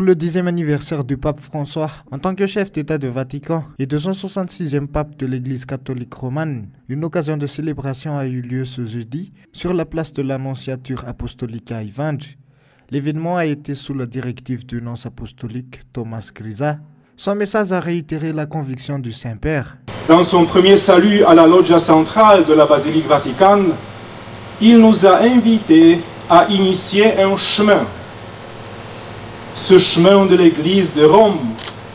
le 10e anniversaire du pape François, en tant que chef d'État du Vatican et 266e pape de l'Église catholique romane, une occasion de célébration a eu lieu ce jeudi sur la place de l'Annonciature apostolique à Ivange. L'événement a été sous la directive du nonce apostolique Thomas Grisa. Son message a réitéré la conviction du Saint-Père. Dans son premier salut à la loggia centrale de la basilique vaticane, il nous a invités à initier un chemin. Ce chemin de l'Église de Rome,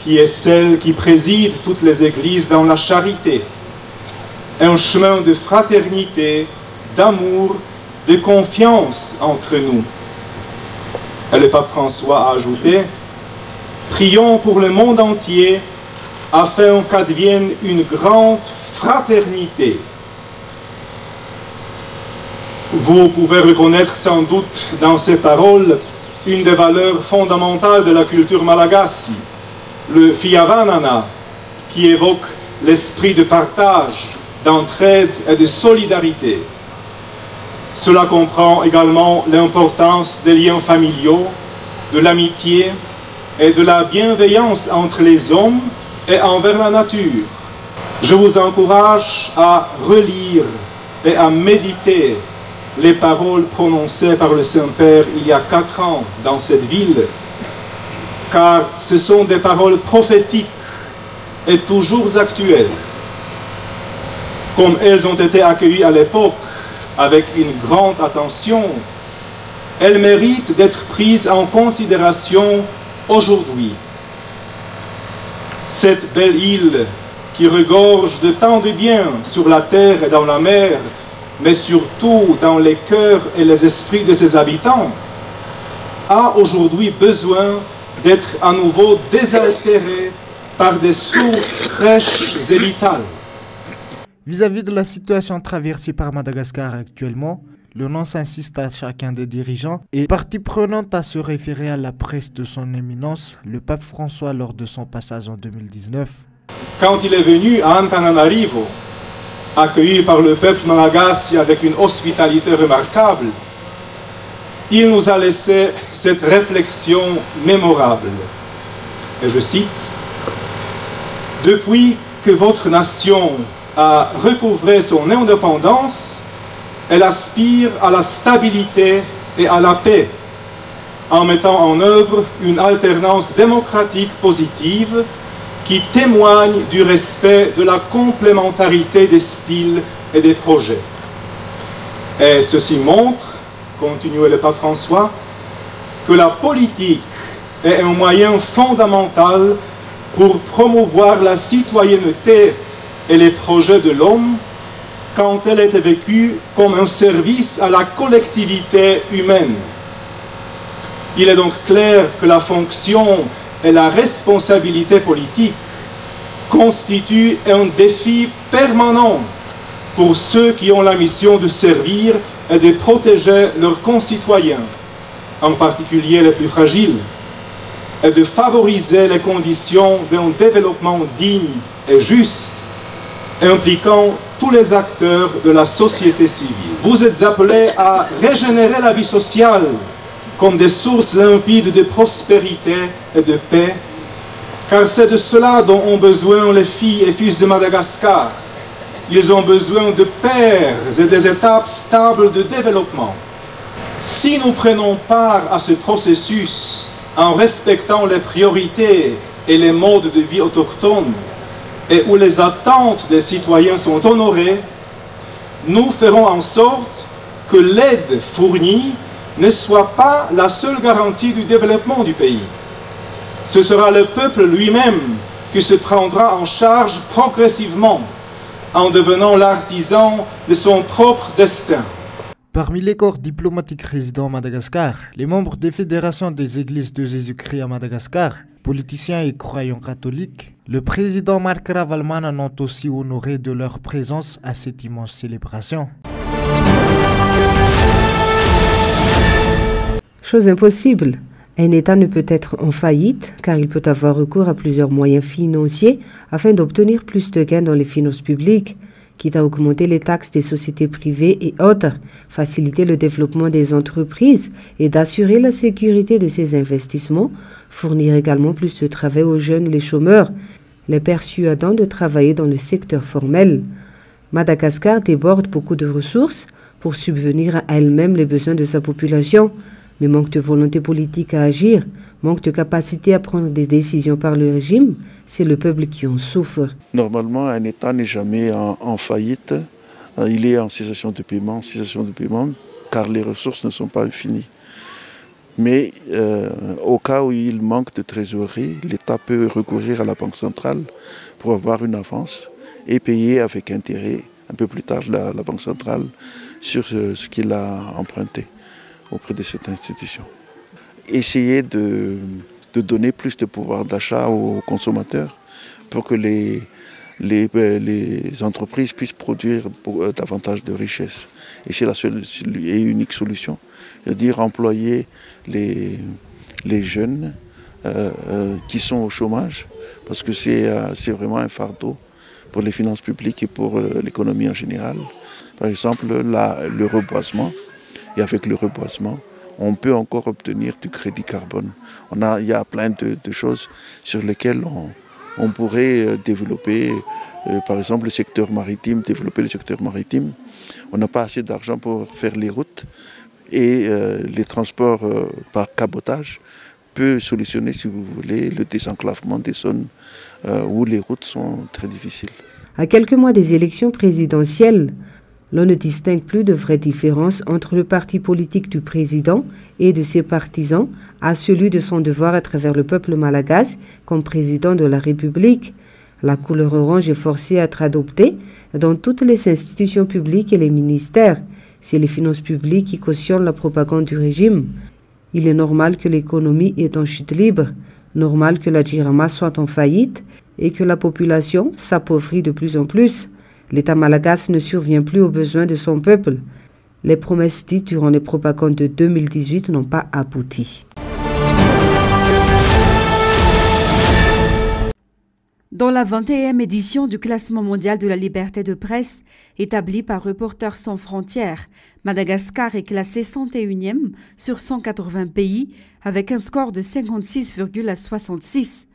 qui est celle qui préside toutes les églises dans la charité. Un chemin de fraternité, d'amour, de confiance entre nous. Et le pape François a ajouté: prions pour le monde entier afin qu'advienne une grande fraternité. Vous pouvez reconnaître sans doute dans ces paroles une des valeurs fondamentales de la culture malagasy, le fiavanana, qui évoque l'esprit de partage, d'entraide et de solidarité. Cela comprend également l'importance des liens familiaux, de l'amitié et de la bienveillance entre les hommes et envers la nature. Je vous encourage à relire et à méditer les paroles prononcées par le Saint-Père il y a 4 ans dans cette ville, car ce sont des paroles prophétiques et toujours actuelles. Comme elles ont été accueillies à l'époque avec une grande attention, elles méritent d'être prises en considération aujourd'hui. Cette belle île qui regorge de tant de bien sur la terre et dans la mer, mais surtout dans les cœurs et les esprits de ses habitants, a aujourd'hui besoin d'être à nouveau désaltérée par des sources fraîches et vitales. Vis-à-vis de la situation traversée par Madagascar actuellement, le nonce insiste à chacun des dirigeants et parties prenantes à se référer à la presse de son éminence, le pape François, lors de son passage en 2019. Quand il est venu à Antananarivo, accueilli par le peuple malagasy avec une hospitalité remarquable, il nous a laissé cette réflexion mémorable. Et je cite: « Depuis que votre nation a recouvré son indépendance, elle aspire à la stabilité et à la paix, en mettant en œuvre une alternance démocratique positive qui témoigne du respect de la complémentarité des styles et des projets. Et ceci montre, continuait le pape François, que la politique est un moyen fondamental pour promouvoir la citoyenneté et les projets de l'homme quand elle est vécue comme un service à la collectivité humaine. Il est donc clair que la fonction et la responsabilité politique constituent un défi permanent pour ceux qui ont la mission de servir et de protéger leurs concitoyens, en particulier les plus fragiles, et de favoriser les conditions d'un développement digne et juste, impliquant tous les acteurs de la société civile. Vous êtes appelés à régénérer la vie sociale comme des sources limpides de prospérité et de paix, car c'est de cela dont ont besoin les filles et fils de Madagascar. Ils ont besoin de pères et des étapes stables de développement. Si nous prenons part à ce processus en respectant les priorités et les modes de vie autochtones, et où les attentes des citoyens sont honorées, nous ferons en sorte que l'aide fournie ne soit pas la seule garantie du développement du pays. Ce sera le peuple lui-même qui se prendra en charge progressivement en devenant l'artisan de son propre destin. Parmi les corps diplomatiques résidant à Madagascar, les membres des fédérations des églises de Jésus-Christ à Madagascar, politiciens et croyants catholiques, le président Marc Ravalomanana ont aussi honoré de leur présence à cette immense célébration. Chose impossible, un État ne peut être en faillite car il peut avoir recours à plusieurs moyens financiers afin d'obtenir plus de gains dans les finances publiques. quitte à augmenter les taxes des sociétés privées et autres, faciliter le développement des entreprises et d'assurer la sécurité de ces investissements, fournir également plus de travail aux jeunes et les chômeurs, les persuadant de travailler dans le secteur formel. Madagascar déborde beaucoup de ressources pour subvenir à elle-même les besoins de sa population, mais manque de volonté politique à agir, manque de capacité à prendre des décisions par le régime, c'est le peuple qui en souffre. Normalement, un État n'est jamais en faillite. Il est en cessation de paiement, car les ressources ne sont pas infinies. Mais au cas où il manque de trésorerie, l'État peut recourir à la Banque centrale pour avoir une avance et payer avec intérêt, un peu plus tard, la Banque centrale sur ce qu'il a emprunté auprès de cette institution. Essayer de donner plus de pouvoir d'achat aux consommateurs pour que les entreprises puissent produire davantage de richesses. Et c'est la seule et unique solution. C'est-à-dire employer les jeunes qui sont au chômage, parce que c'est vraiment un fardeau pour les finances publiques et pour l'économie en général. Par exemple, le reboisement. Et avec le reboisement, on peut encore obtenir du crédit carbone. Il y a plein de choses sur lesquelles on pourrait développer, par exemple le secteur maritime, développer le secteur maritime. On n'a pas assez d'argent pour faire les routes et les transports par cabotage peut solutionner, si vous voulez, le désenclavement des zones où les routes sont très difficiles. À quelques mois des élections présidentielles, l'on ne distingue plus de vraies différences entre le parti politique du président et de ses partisans à celui de son devoir à travers le peuple malagasy comme président de la République. La couleur orange est forcée à être adoptée dans toutes les institutions publiques et les ministères. C'est les finances publiques qui cautionnent la propagande du régime. Il est normal que l'économie est en chute libre, normal que la Jirama soit en faillite et que la population s'appauvrit de plus en plus. L'État malagasy ne survient plus aux besoins de son peuple. Les promesses dites durant les propagandes de 2018 n'ont pas abouti. Dans la 21e édition du classement mondial de la liberté de presse, établi par Reporters sans frontières, Madagascar est classé 101e sur 180 pays avec un score de 56,66.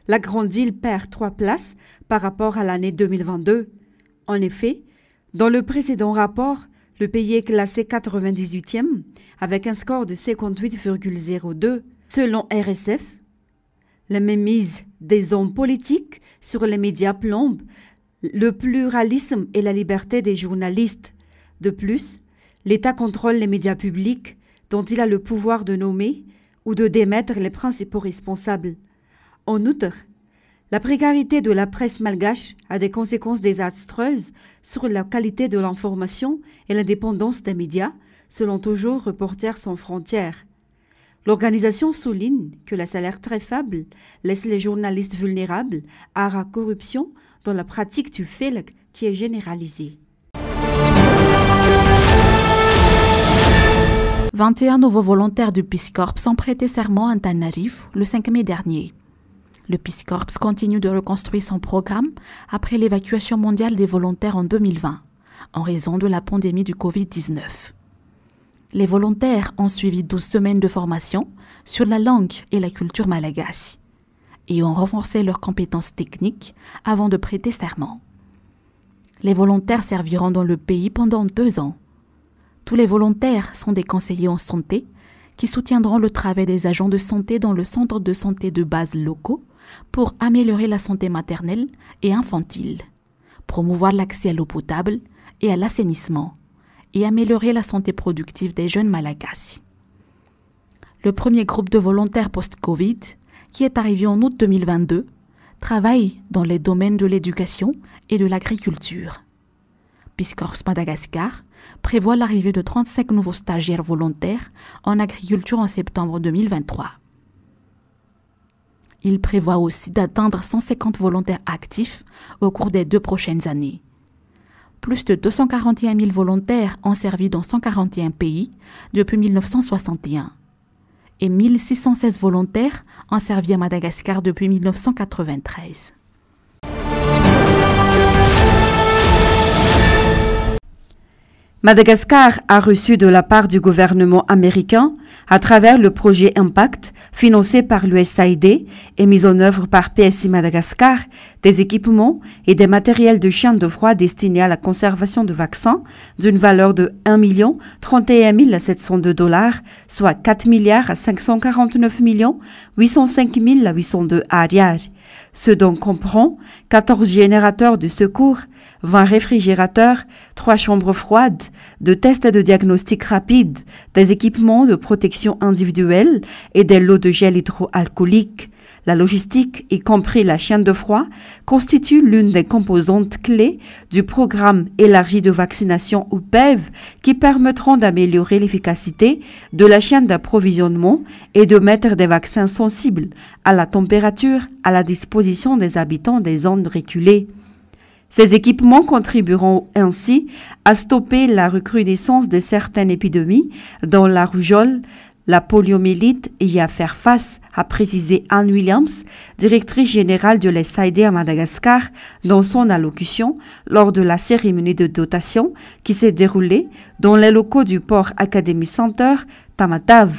La grande île perd 3 places par rapport à l'année 2022. En effet, dans le précédent rapport, le pays est classé 98e avec un score de 58,02. Selon RSF, la mainmise des hommes politiques sur les médias plombe le pluralisme et la liberté des journalistes. De plus, l'État contrôle les médias publics dont il a le pouvoir de nommer ou de démettre les principaux responsables. En outre, la précarité de la presse malgache a des conséquences désastreuses sur la qualité de l'information et l'indépendance des médias, selon toujours Reporters sans frontières. L'organisation souligne que le salaire très faible laisse les journalistes vulnérables à la corruption dans la pratique du FELG qui est généralisée. 21 nouveaux volontaires du Peace Corps ont prêté serment à Antananarivo le 5 mai dernier. Le Peace Corps continue de reconstruire son programme après l'évacuation mondiale des volontaires en 2020, en raison de la pandémie du Covid-19. Les volontaires ont suivi 12 semaines de formation sur la langue et la culture malagasy et ont renforcé leurs compétences techniques avant de prêter serment. Les volontaires serviront dans le pays pendant 2 ans. Tous les volontaires sont des conseillers en santé qui soutiendront le travail des agents de santé dans le centre de santé de base locaux pour améliorer la santé maternelle et infantile, promouvoir l'accès à l'eau potable et à l'assainissement, et améliorer la santé productive des jeunes malagasy. Le premier groupe de volontaires post-Covid, qui est arrivé en août 2022, travaille dans les domaines de l'éducation et de l'agriculture. Peace Corps Madagascar prévoit l'arrivée de 35 nouveaux stagiaires volontaires en agriculture en septembre 2023. Il prévoit aussi d'atteindre 150 volontaires actifs au cours des 2 prochaines années. Plus de 241 000 volontaires ont servi dans 141 pays depuis 1961 et 1616 volontaires ont servi à Madagascar depuis 1993. Madagascar a reçu de la part du gouvernement américain, à travers le projet Impact, financé par l'USAID et mis en œuvre par PSI Madagascar, des équipements et des matériels de chaîne de froid destinés à la conservation de vaccins d'une valeur de 1 031 702 $, soit 4 549 805 802 ariar. Ce dont comprend 14 générateurs de secours, 20 réfrigérateurs, 3 chambres froides, 2 tests de diagnostic rapide, des équipements de protection individuelle et des lots de gel hydroalcoolique. La logistique, y compris la chaîne de froid, constitue l'une des composantes clés du programme élargi de vaccination ou PEV qui permettront d'améliorer l'efficacité de la chaîne d'approvisionnement et de mettre des vaccins sensibles à la température à la disposition des habitants des zones reculées. Ces équipements contribueront ainsi à stopper la recrudescence de certaines épidémies, dont la rougeole, la poliomyélite, et à faire face, a précisé Anne Williams, directrice générale de l'USAID à Madagascar, dans son allocution lors de la cérémonie de dotation qui s'est déroulée dans les locaux du Port Academy Center, Tamatave.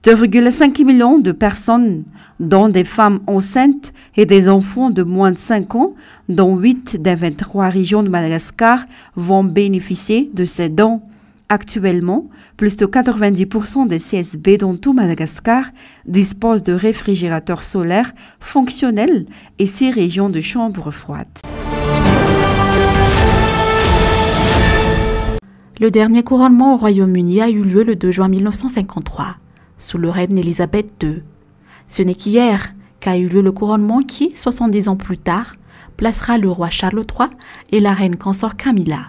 2,5 millions de personnes, dont des femmes enceintes et des enfants de moins de 5 ans, dont 8 des 23 régions de Madagascar, vont bénéficier de ces dons. Actuellement, plus de 90% des CSB dans tout Madagascar disposent de réfrigérateurs solaires fonctionnels et 6 régions de chambres froides. Le dernier couronnement au Royaume-Uni a eu lieu le 2 juin 1953, sous le règne d'Élisabeth II. Ce n'est qu'hier qu'a eu lieu le couronnement qui, 70 ans plus tard, placera le roi Charles III et la reine consort Camilla.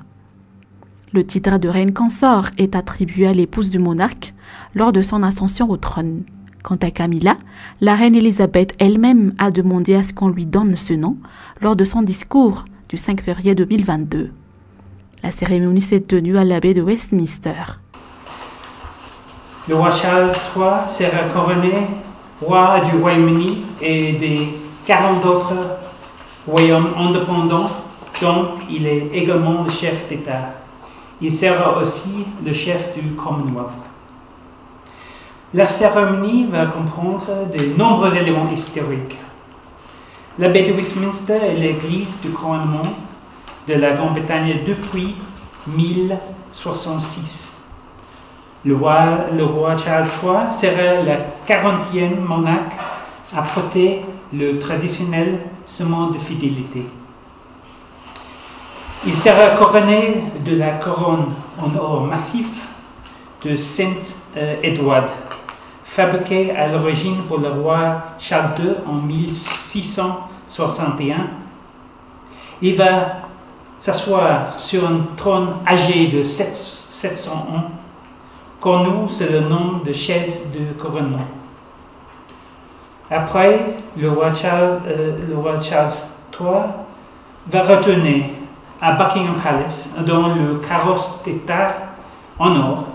Le titre de reine consort est attribué à l'épouse du monarque lors de son ascension au trône. Quant à Camilla, la reine Élisabeth elle-même a demandé à ce qu'on lui donne ce nom lors de son discours du 5 février 2022. La cérémonie s'est tenue à l'abbaye de Westminster. Le roi Charles III sera couronné roi du Royaume-Uni et des 40 autres royaumes indépendants dont il est également le chef d'État. Il sera aussi le chef du Commonwealth. La cérémonie va comprendre de nombreux éléments historiques. L'abbaye de Westminster est l'église du couronnement de la Grande-Bretagne depuis 1066. Le roi Charles III sera le 40e monarque à porter le traditionnel serment de fidélité. Il sera couronné de la couronne en or massif de Saint-Édouard, fabriquée à l'origine pour le roi Charles II en 1661. Il va s'asseoir sur un trône âgé de 700 ans, connu sous le nom de chaise de couronnement. Après, le roi Charles III va retourner à Buckingham Palace dans le carrosse d'État en or,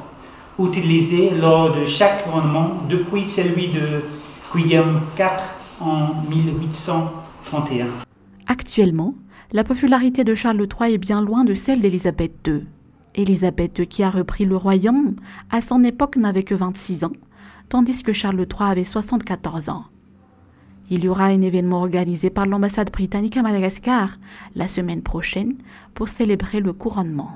utilisé lors de chaque couronnement depuis celui de Guillaume IV en 1831. Actuellement, la popularité de Charles III est bien loin de celle d'Élisabeth II. Élisabeth II, qui a repris le royaume, à son époque n'avait que 26 ans, tandis que Charles III avait 74 ans. Il y aura un événement organisé par l'ambassade britannique à Madagascar la semaine prochaine pour célébrer le couronnement.